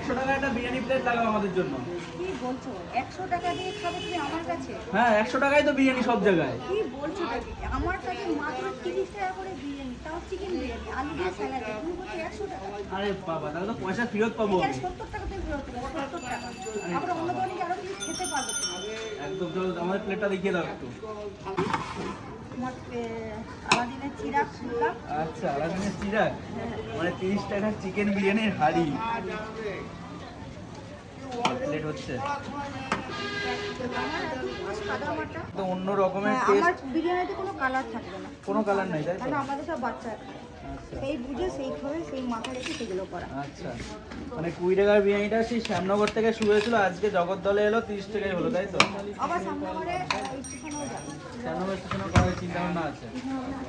100 টাকা একটা বিরিয়ানি প্লেট লাগাও আমাদের জন্য। কি বলছো? 100 টাকা দিয়ে খাবে তুমি আমার কাছে? হ্যাঁ 100 টাকায় তো বিরিয়ানি সব জায়গায়। কি বলছো নাকি? আমার কাছে মাত্র 30 টাকা করে বিরিয়ানি, তাও চিকেন বিরিয়ানি, আলু দিয়ে স্যালাড, তুমি বলছো 100 টাকা? আরে বাবা তাহলে তো পয়সা ফেরত পাবো এখানে আমি। 70 টাকা তুমি ফেরত দেবে, 70 টাকা। আমরা অন্য দোকানে গিয়ে আরো কিছু খেতে পারবো তুমি। একদম চলো আমাদের প্লেটটা দেখিয়ে দাও একটু। তোমার আলাদিনের চিরাগ শুনলাম। আচ্ছা আলাদিনের চিরাগ, মানে 30 টাকার চিকেন বিরিয়ানির হাড়ি প্লেট হচ্ছে। আমার একদম পুরো সাদা মাটা। তো অন্য রকমের হ্যাঁ, টেস্ট। আমার বিরিয়ানিতে কোনো কালার থাকবে না। কোনো কালার নাই তাই তো? কারণ আমাদের সব বাচ্চা খায়। আচ্ছা সেই বুঝে সেইভাবে সেই মাথা রেখে সেগুলো করা। আচ্ছা, মানে 20 টাকার বিরিয়ানিটা সেই শ্যামনগর থেকে শুরু হয়েছিল, আজকে জগদ্দলে এলো 30 টাকায় হলো তাই তো? আবার সামনে করে স্টেশনেও যাবে। শ্যামনগর স্টেশনে করার চিন্তা ভাবনা আছে।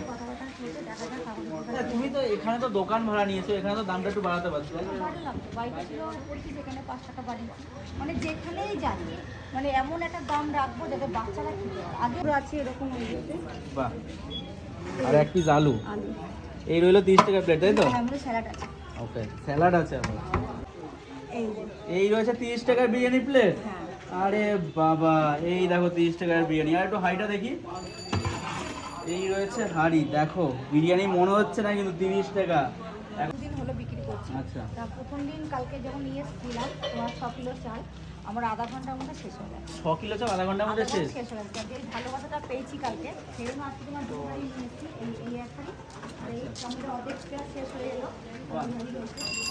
কথাবার্তা চলছে, দেখা যাক আমাদের আচ্ছা, তুমি তো এখানে তো দোকান ভাড়া নিয়েছো, এখানে তো দামটা একটু বাড়াতে পারছো। বাড়লাম তো, বাড়িতে ছিল বলছি যেখানে 5 টাকা বাড়িয়েছি। মানে যেখানেই যাই মানে এমন একটা দাম রাখবো যাতে বাচ্চারা খেতে পারে। আগেও আছে এরকম ইয়েতে বাহ, আর এক পিস আলু, আলু। এই রইলো 30 টাকা প্লেট তাই তো? হ্যাঁ, আমাদের স্যালাড আছে। ওকে, স্যালাড আছে আবার। এই যে, এই রয়েছে 30 টাকার বিরিয়ানি প্লেট। হ্যাঁ। আরে বাবা, এই দেখো 30 টাকার বিরিয়ানি। আর একটু হাঁড়িটা দেখি। এই রয়েছে হাঁড়ি, দেখো বিরিয়ানি মনে হচ্ছে না কিন্তু 30 টাকা। দুদিন হলো বিক্রি করছি। আচ্ছা। তা প্রথম দিন কালকে যখন নিয়ে এসেছিলাম তোমার 6 কিলো চাল, আমার আধা ঘন্টার মধ্যে শেষ হয়ে গেছে। 6 কিলো চাল আধা ঘন্টার মধ্যে শেষ? শেষ হয়ে গেছে। যে ভালোবাসাটা পেয়েছি কালকে, সেই জন্য আজকে তোমার দুবারই নিয়েছি। এই এক হাঁড়ি আর এই আমাদের অর্ধেক শেষ হয়ে এলো। বাহ।